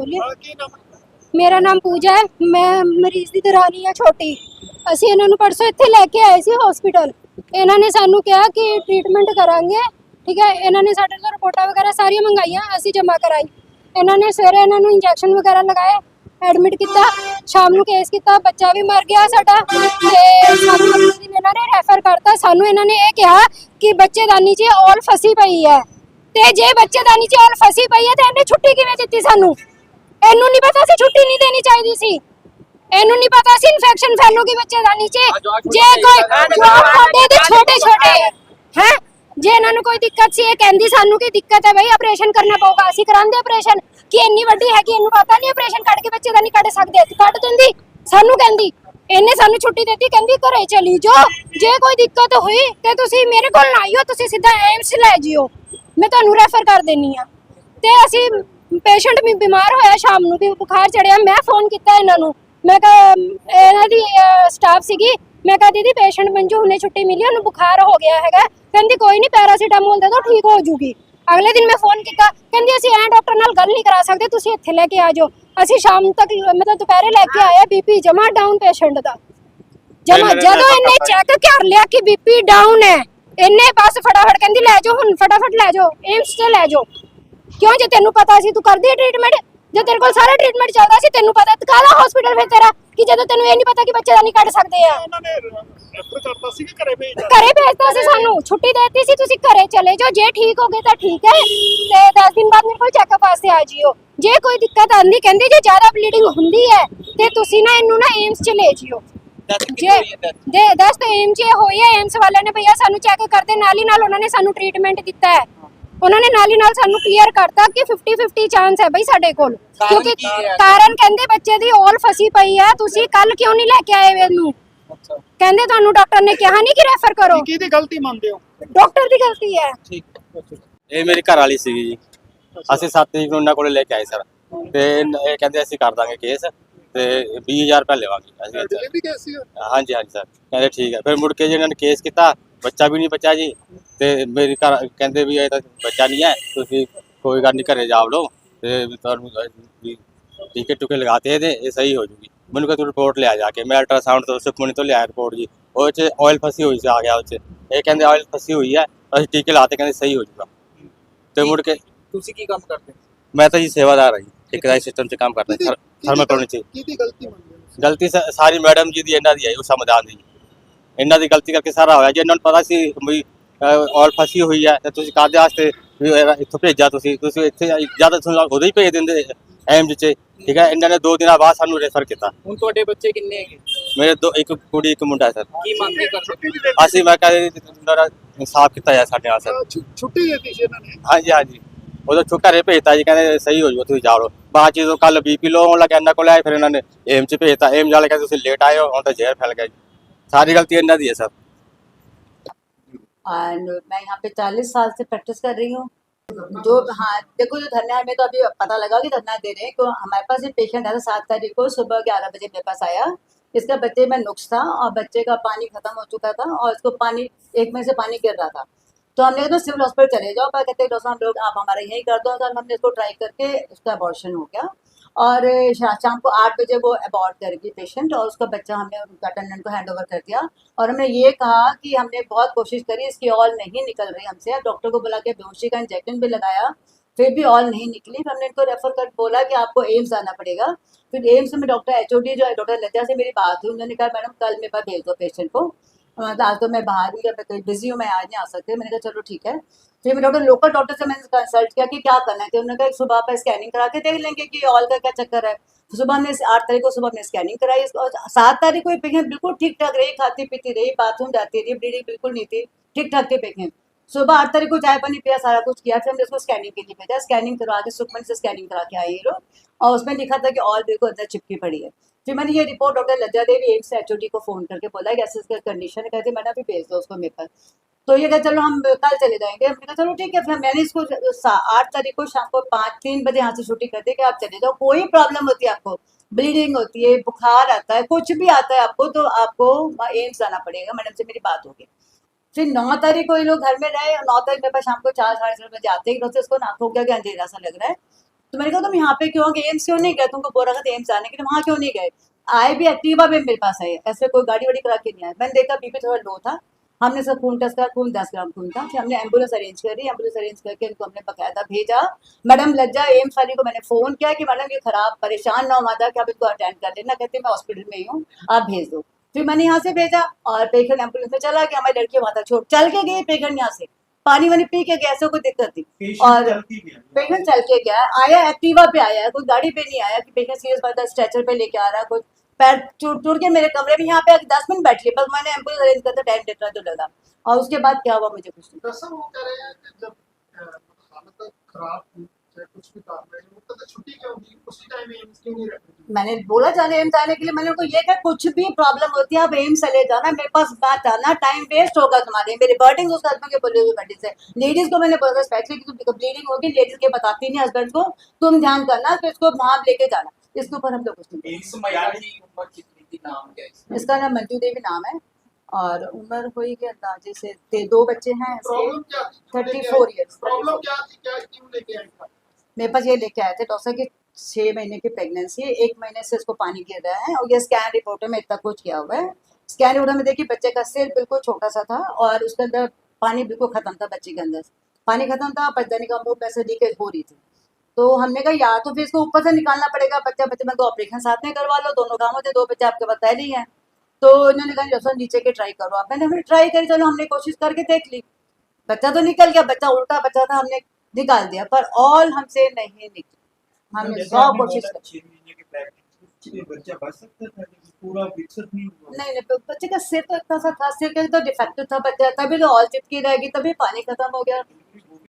बोलिए। ਮੇਰਾ ਨਾਮ ਪੂਜਾ ਹੈ। ਮੈਂ ਮਰੀਜ਼ ਦੀ ਦਰਾਨੀ ਆ ਛੋਟੀ। ਅਸੀਂ ਇਹਨਾਂ ਨੂੰ ਪਰਸੋਂ ਇੱਥੇ ਲੈ ਕੇ ਆਏ ਸੀ ਹਸਪੀਟਲ। ਇਹਨਾਂ ਨੇ ਸਾਨੂੰ ਕਿਹਾ ਕਿ ਟ੍ਰੀਟਮੈਂਟ ਕਰਾਂਗੇ, ਠੀਕ ਹੈ। ਇਹਨਾਂ ਨੇ ਸਾਡੇ ਤੋਂ ਰਿਪੋਰਟਾਂ ਵਗੈਰਾ ਸਾਰੀਆਂ ਮੰਗਾਈਆਂ, ਅਸੀਂ ਜਮ੍ਹਾਂ ਕਰਾਈ। ਇਹਨਾਂ ਨੇ ਸਵੇਰੇ ਇਹਨਾਂ ਨੂੰ ਇੰਜੈਕਸ਼ਨ ਵਗੈਰਾ ਲਗਾਏ, ਐਡਮਿਟ ਕੀਤਾ, ਸ਼ਾਮ ਨੂੰ ਕੇਸ ਕੀਤਾ, ਬੱਚਾ ਵੀ ਮਰ ਗਿਆ ਸਾਡਾ। ਤੇ ਸਾਨੂੰ ਅਗਲੇ ਦਿਨ ਇਹਨਾਂ ਨੇ ਰੈਫਰ ਕਰਤਾ। ਸਾਨੂੰ ਇਹਨਾਂ ਨੇ ਇਹ ਕਿਹਾ ਕਿ ਬੱਚੇਦਾਨੀ 'ਚ ਔਲ ਫਸੀ ਪਈ ਹੈ, ਤੇ ਜੇ ਬੱਚੇਦਾਨੀ 'ਚ ਔਲ ਫਸੀ ਪਈ ਹੈ ਤੇ ਇਹਨੇ ਛੁੱਟੀ ਕਿਵੇਂ ਦਿੱਤੀ ਸਾਨੂੰ? ਇਹਨੂੰ ਨਹੀਂ ਪਤਾ ਸੀ ਛੁੱਟੀ ਨਹੀਂ ਦੇਣੀ ਚਾਹੀਦੀ ਸੀ। ਇਹਨੂੰ ਨਹੀਂ ਪਤਾ ਸੀ ਇਨਫੈਕਸ਼ਨ ਫੈਲੂਗੀ ਬੱਚੇਦਾਨੀ 'ਚ। ਜੇ ਕੋਈ ਜਵਾਕ ਸਾਡੇ ਦੇ ਛੋਟੇ ਛੋਟੇ ਹੈ, ਜੇ ਇਹਨਾਂ ਨੂੰ ਕੋਈ ਦਿੱਕਤ ਸੀ, ਇਹ ਕਹਿੰਦੀ ਸਾਨੂੰ ਕੀ ਦਿੱਕਤ ਹੈ ਬਈ, ਆਪਰੇਸ਼ਨ ਕਰਨਾ ਪਊਗਾ। ਅਸੀਂ ਕਰਾਂਦੇ ਆਪਰੇਸ਼ਨ ਕਿ ਇੰਨੀ ਵੱਡੀ ਹੈ ਕਿ ਇਹਨੂੰ ਪਤਾ ਨਹੀਂ ਆਪਰੇਸ਼ਨ ਕੱਢ ਕੇ ਬੱਚੇਦਾਨੀ ਕੱਢ ਸਕਦੇ, ਕੱਢ ਦਿੰਦੀ। ਸਾਨੂੰ ਕਹਿੰਦੀ, ਇਹਨੇ ਸਾਨੂੰ ਛੁੱਟੀ ਦਿੱਤੀ, ਕਹਿੰਦੀ ਘਰੇ ਚਲੀ ਜਾਓ, ਜੇ ਕੋਈ ਦਿੱਕਤ ਹੋਈ ਤੇ ਤੁਸੀਂ ਮੇਰੇ ਕੋਲ ਨਾ ਆਇਓ, ਤੁਸੀਂ ਸਿੱਧਾ ਐਮਸ ਲੈ ਜਿਓ, ਮੈਂ ਤੁਹਾਨੂੰ ਰੈਫਰ ਕਰ ਦੇਣੀ ਆ। ਤੇ ਅਸੀਂ ਪੇਸ਼ੈਂਟ ਵੀ ਬਿਮਾਰ ਹੋਇਆ, ਸ਼ਾਮ ਨੂੰ ਵੀ ਬੁਖਾਰ ਚੜਿਆ। ਮੈਂ ਫੋਨ ਕੀਤਾ ਇਹਨਾਂ ਨੂੰ, ਮੈਂ ਕਿਹਾ ਇਹਨਾਂ ਦੀ ਸਟਾਫ ਸੀਗੀ, ਮੈਂ ਕਿਹਾ ਦੀਦੀ ਪੇਸ਼ੈਂਟ ਮੰਜੂ ਹੁਣੇ ਛੁੱਟੀ ਮਿਲੀ, ਉਹਨੂੰ ਬੁਖਾਰ ਹੋ ਗਿਆ ਹੈਗਾ। ਕਹਿੰਦੀ ਕੋਈ ਨਹੀਂ, ਪੈਰਾਸੀਟਾਮੋਲ ਦੇ ਦਿਓ, ਠੀਕ ਹੋ ਜੂਗੀ। ਅਗਲੇ ਦਿਨ ਮੈਂ ਫੋਨ ਕੀਤਾ, ਕਹਿੰਦੀ ਅਸੀਂ ਐਂ ਡਾਕਟਰ ਨਾਲ ਗੱਲ ਨਹੀਂ ਕਰਾ ਸਕਦੇ, ਤੁਸੀਂ ਇੱਥੇ ਲੈ ਕੇ ਆ ਜਾਓ। ਅਸੀਂ ਸ਼ਾਮ ਤੱਕ ਮਤਲਬ ਦੁਪਹਿਰੇ ਲੈ ਕੇ ਆਏ, ਬੀਪੀ ਜਮਾ ਡਾਊਨ ਪੇਸ਼ੈਂਟ ਦਾ ਜਮਾ। ਜਦੋਂ ਇਹਨੇ ਚੈੱਕ ਕਰ ਲਿਆ ਕਿ ਬੀਪੀ ਡਾਊਨ ਹੈ, ਇਹਨੇ ਬਸ ਫਟਾਫਟ ਕਹਿੰਦੀ ਲੈ ਜਾਓ, ਹੁਣ ਫਟਾਫਟ ਲੈ ਜਾਓ, ਏਮਸ ਤੇ ਲੈ ਜਾਓ। क्यों जे तेनू पता सी तू करदी ट्रीटमेंट, जे तेरे कोल सारा ट्रीटमेंट चलदा सी, तेनू पता काला हॉस्पिटल फिर तेरा कि जदों तेनू ये नहीं पता कि बच्चे दा नहीं कट सकदे आ। घरे भेजता सी, सानू छुट्टी देती सी, तुसी घरे चले जाओ, जे ठीक हो गए तां ठीक है, ते 10 दिन बाद मेरे कोल चेकअप वास्ते आ जियो। जे कोई दिक्कत आंदी, कहंदी जे ज्यादा ब्लीडिंग हुंदी है ते तुसी ना इनू ना एम्स च ले जियो। जे दे दस तो एम्स च होई है, एम्स वाले ने भैया सानू चेक करदे नाल ही नाल उन्होंने सानू ट्रीटमेंट दिता है। उन्होंने नाल ही नाल सानू क्लियर करता कि 50-50 चांस है बई साडे कोल, क्योंकि कारण कहंदे बच्चे दी ऑल फसी पई है, तुसी कल क्यों नहीं लेके आए इनू? कहंदे ਤੁਹਾਨੂੰ ਡਾਕਟਰ ਨੇ ਕਿਹਾ ਨਹੀਂ ਕਿ ਰੈਫਰ ਕਰੋ। ਕੀ ਦੀ ਗਲਤੀ ਮੰਨਦੇ ਹੋ? ਡਾਕਟਰ ਦੀ ਗਲਤੀ ਹੈ। ਇਹ ਮੇਰੀ ਘਰ ਵਾਲੀ ਸੀਗੀ ਜੀ, ਅਸੀਂ 7 ਤਰੀਕ ਨੂੰ ਉਹਨਾਂ ਕੋਲੇ ਲੈ ਕੇ ਆਏ ਸਰ, ਤੇ ਇਹ ਕਹਿੰਦੇ ਅਸੀਂ ਕਰ ਦਾਂਗੇ ਕੇਸ ਤੇ 20000 ਰੁਪਏ ਲਵਾਂਗੇ ਅਸੀਂ। ਡਿਲੀਵਰੀ ਕੇਸ ਸੀ? ਹਾਂਜੀ ਹਾਂਜੀ ਸਰ, ਕਹਿੰਦੇ ਠੀਕ ਹੈ। ਫਿਰ ਮੁੜ ਕੇ ਜੀ ਇਹਨਾਂ ਨੇ ਕੇਸ ਕੀਤਾ, ਬੱਚਾ ਵੀ ਨਹੀਂ ਬਚਿਆ ਜੀ। ਤੇ ਮੇਰੀ ਘਰ ਕਹਿੰਦੇ ਵੀ ਇਹ ਤਾਂ ਬੱਚਾ ਨਹੀਂ ਹੈ, ਤੁਸੀਂ ਕੋਈ ਗੱਲ ਨਹੀਂ ਘਰੇ ਜਾ ਲਓ ਤੇ ਤੁਹਾਨੂੰ ਟੀਕੇ ਟੁਕੇ ਲਗਾਤੇ ਇਹਦੇ, ਇਹ ਸਹੀ ਹੋ ਜੂਗੀ। ਮੈਨੂੰ ਕਹਿੰਦੇ ਰਿਪੋਰਟ ਲਿਆ ਜਾ ਕੇ, ਮੈਂ ਅਲਟਰਾਸਾਊਂਡ ਤੋਂ ਸੁਖਮਣੀ ਤੋਂ ਲਿਆ ਰਿਪੋਰਟ ਜੀ, ਉਹ 'ਚ ਆਇਲ ਫਸੀ ਹੋਈ ਸੀ, ਆ ਗਿਆ ਉਹ 'ਚ। ਇਹ ਕਹਿੰਦੇ ਆਇਲ ਫਸੀ ਹੋਈ ਹੈ, ਅਸੀਂ ਟੀਕੇ ਲਾਤੇ, ਕਹਿੰਦੇ ਸਹੀ ਹੋ ਜੂਗਾ। ਤੇ ਮੁੜ ਕੇ ਤੁਸੀਂ ਕੀ ਕੰਮ ਕਰਦੇ? ਮੈਂ ਤਾਂ ਜੀ ਸੇਵਾਦਾਰ ਹਾਂ ਜੀ, ਠੇਕੇਦਾਰੀ ਸਿਸਟਮ 'ਚ ਕੰਮ ਕਰਦਾ ਸਰ, ਥਰਮਲ ਕਲੋਨੀ 'ਚ। ਕੀ ਦੀ ਗਲਤੀ ਮੰਨਦੇ ਹੋ? ਗਲਤੀ ਸਾਰੀ ਮੈਡਮ ਜੀ ਦੀ, ਇਹਨਾਂ ਦੀ ਹੈ ਉਸ ਸਮਝਾਉਣ ਦੀ। ਇਹਨਾਂ ਦੀ ਗਲਤੀ ਕਰਕੇ ਸਾਰਾ ਹੋਇਆ ਜੀ। ਇਹਨਾਂ ਨੂੰ ਪਤਾ ਸੀ ਵੀ ਆਇਲ ਫਸੀ ਹੋਈ ਹੈ, ਤੇ ਤੁਸੀਂ ਕਾਹਦੇ ਵਾਸਤੇ ਇੱਥੋਂ ਭੇਜਿਆ? ਤੁਸੀਂ ਇੱਥੇ ਜ਼ਿਆਦਾ ਤੁਹਾਨੂੰ ਉਦੋਂ ਹੀ ਭੇਜ ਦਿੰਦੇ ਐਮਜ 'ਚ, ਠੀਕ ਹੈ। ਇਹਨਾਂ ਨੇ 2 ਦਿਨਾਂ ਬਾਅਦ ਸਾਨੂੰ ਰੈਫਰ ਕੀਤਾ। ਹੁਣ ਤੁਹਾਡੇ ਬੱਚੇ ਕਿੰਨੇ ਹੈਗੇ? ਮੇਰੇ ਇੱਕ ਕੁੜੀ ਇੱਕ ਮੁੰਡਾ ਹੈ ਸਰ। ਕੀ ਮੰਗਦੇ ਕਰਦੇ? ਅਸੀਂ ਮੈਂ ਕਹਿੰਦਾ ਇਨਸਾਫ ਕੀਤਾ ਜਾਏ ਸਾਡੇ ਨਾਲ ਸਰ। ਛੁੱਟੀ ਦਿੱਤੀ ਸੀ ਇਹਨਾਂ ਨੇ? ਹਾਂਜੀ ਹਾਂਜੀ, ਉਦੋਂ ਘਰੇ ਭੇਜਤਾ ਜੀ, ਕਹਿੰਦੇ ਸਹੀ ਹੋ ਜਾਊ, ਤੁਸੀਂ ਜਾਓ। ਬਾਅਦ ਜਦੋਂ ਕੱਲ ਬੀਪੀ ਲੋ ਹੋਣ ਲੱਗਾ, ਇਹਨਾਂ ਕੋਲ ਆਏ, ਫਿਰ ਇਹਨਾਂ ਨੇ ਏਮ 'ਚ ਭੇਜਤਾ। ਏਮ ਵਾਲੇ ਕਹਿੰਦੇ ਤੁਸੀਂ ਲੇਟ ਆਏ ਹੋ, ਹੁਣ ਤਾਂ ਜ਼ਹਿਰ ਫੈਲ ਗਿਆ ਜੀ। ਸਾਰੀ गलती ਇਹਨਾਂ ਦੀ है सर। एंड मैं यहाँ पे 40 साल से प्रैक्टिस कर रही हूँ। जो हाँ देखो, जो धरना हमें तो अभी पता लगा कि धरना दे रहे हैं, तो हमारे पास एक पेशेंट आया था 7 तारीख को सुबह 11 बजे मेरे पास आया। इसका बच्चे में नुक्स था और बच्चे का पानी खत्म हो चुका था और इसको पानी एक में से पानी गिर रहा था। तो हमने कहा तो सिविल हॉस्पिटल चले जाओ, पर कहते डॉक्टर साहब लोग आप हमारा यहीं कर दो। तो हमने इसको ट्राई करके इसका अबॉर्शन हो गया और शाम को 8 बजे वो अबॉर्ट कर गई पेशेंट, और उसका बच्चा हमने उनका अटेंडेंट को हैंड ओवर कर दिया। और हमने ये कहा कि हमने बहुत कोशिश करी, इसकी ऑल नहीं निकल रही हमसे। डॉक्टर को बुला के बेहोशी का इंजेक्शन भी लगाया, फिर भी ऑल नहीं निकली। फिर हमने इनको रेफर कर बोला कि आपको एम्स आना पड़ेगा। फिर एम्स में डॉक्टर HOD जो है, डॉक्टर लज्जा से मेरी बात हुई। उन्होंने कहा मैडम कल मेरे पास भेज दो पेशेंट को, आज तो मैं बाहर हूँ या मैं कहीं बिजी हूँ, मैं आज नहीं आ सकती। मैंने कहा चलो ठीक है। फिर मैं लोकल डॉक्टर से मैंने कंसल्ट किया कि क्या करना है। उन्होंने कहा सुबह पर स्कैनिंग करा के देख लेंगे कि ऑल का क्या चक्कर है। सुबह हमने 8 तारीख को सुबह हमने स्कैनिंग कराई, और 7 तारीख को पेशेंट बिल्कुल ठीक ठाक रही, खाती पीती रही, बाथरूम जाती रही, ब्लीडिंग बिल्कुल नहीं थी, ठीक ठाक थे पेशेंट। सुबह 8 तारीख को चाय पानी पिया, सारा कुछ किया। फिर हमने उसको स्कैनिंग के लिए भेजा, स्कैनिंग करवा के सुखमन से स्कैनिंग करा के आई लोग, और उसमें लिखा था कि ऑल बिल्कुल अंदर चिपकी पड़ी है। फिर मैंने ये रिपोर्ट डॉक्टर लज्जा देवी एम्स HOD को फ़ोन करके बोला कि ऐसे कंडीशन है, कहते मैडम अभी भेज दो उसको मेरे पास। तो ये कहा चलो हम कल चले जाएंगे। हमने कहा चलो ठीक है। फिर मैंने इसको 8 तारीख को शाम को 3 बजे यहाँ से छुट्टी कर दी कि आप चले जाओ, कोई प्रॉब्लम होती है आपको, ब्लीडिंग होती है, बुखार आता है, कुछ भी आता है आपको, तो आपको एम्स आना पड़ेगा। मैडम से मेरी बात होगी। फिर 9 तारीख को ये लोग घर में रहे, और 9 तारीख मेरे पास शाम को 4 साढ़े 4 बजे आते ही इसको नाक हो गया कि अंधेरा सा लग रहा है। तो मैंने कहा तुम यहाँ पे क्यों गए, एम्स क्यों नहीं गए, तुमको बोल रखा था एम्स जाने के लिए, वहाँ क्यों नहीं गए। आए भी एक्टिवा में मेरे पास आए, ऐसे कोई गाड़ी वाड़ी करा के नहीं आए। मैंने देखा बीपी थोड़ा लो था, हमने सब खून टेस्ट करा, खून 10 ग्राम खून था। फिर हमने एम्बुलेंस अरेंज करी, एम्बुलेंस अरेंज करके इनको हमने बकायदा भेजा। मैडम लज्जा एम्स वाली को मैंने फ़ोन किया कि मैडम ये खराब, परेशान ना हो माता कि आप इसको अटेंड कर लेना, कहते मैं हॉस्पिटल में ही हूँ, आप भेज दो। फिर मैंने यहाँ से भेजा और पेशेंट एम्बुलेंस में चला गया, हमारी लड़की वहाँ तक छोड़ चल के गई, पेशेंट यहाँ से पानी वानी पी के गया, ऐसा कोई दिक्कत नहीं। और पेशेंट चल के गया, आया एक्टिवा पे आया, कोई गाड़ी पे नहीं आया कि पेशेंट सीरियस बात है स्ट्रेचर पे लेके आ रहा है, कोई पैर टूट के मेरे कमरे में यहाँ पे 10 मिनट बैठी है, बस मैंने एम्बुलेंस अरेंज करता टाइम देता तो लगा। और उसके बाद क्या हुआ मुझे कुछ नहीं। डॉक्टर साहब वो कह रहे हैं कि जब हालत खराब थी, चाहे कुछ भी कारण है, वो कहते छुट्टी क्यों दी, उसी टाइम में एम्स क्यों नहीं रखी। मैंने बोला जाने एम्स आने के लिए, मैंने उनको ये कहा कुछ भी प्रॉब्लम होती है आप एम्स चले जाना, मेरे पास बात आना, टाइम वेस्ट होगा तुम्हारे, मेरे बर्डिंग उस हस्बैंड के बोले हुए बर्डिंग से। लेडीज को मैंने बोला स्पेशली कि तुम ब्लीडिंग होगी, लेडीज के बताती नहीं हस्बैंड को, तुम ध्यान करना कि इसको वहां लेके जाना। इसके ऊपर हम लोग कुछ नहीं। एम्स मैया की उम्र कितनी थी, नाम क्या है इसका नाम मंजू देवी नाम है और उम्र हुई के अंदाजे से 2 बच्चे हैं प्रॉब्लम क्या थी, 34 ईयर्स। प्रॉब्लम क्या थी, क्या क्यों लेके आई था। मेरे पास ये लेके आए थे डॉक्टर की 6 महीने की प्रेगनेंसी है, 1 महीने से इसको पानी गिर रहा है और ये स्कैन रिपोर्ट में इतना कुछ किया हुआ है। स्कैन रिपोर्ट में देखिए बच्चे का सिर बिल्कुल छोटा सा था और उसके अंदर पानी बिल्कुल खत्म था, बच्चे के अंदर पानी खत्म था, पचदानी का मुंह में से लीकेज हो रही थी। तो हमने कहा या तो फिर इसको ऊपर से निकालना पड़ेगा, बच्चे में 2 ऑपरेशन साथ में करवा लो, दोनों काम होते, 2 बच्चे आपके पास पहले ही हैं। तो इन्होंने कहा डॉक्टर नीचे के ट्राई करो आप, मैंने हमने ट्राई करी, चलो हमने कोशिश करके देख ली, बच्चा तो निकल गया, बच्चा उल्टा बच्चा था, हमने निकाल दिया, पर ऑल हमसे नहीं निकली। हमने 100 कोशिश की। 6 महीने की प्रेगनेंसी बच्चा बच सकता था, लेकिन पूरा विकसित नहीं हुआ। नहीं बच्चे का सिर तो इतना सा था, सिर का तो डिफेक्टिव था बच्चा, तभी तो ऑल चिपकी रहेगी, तभी पानी खत्म हो गया।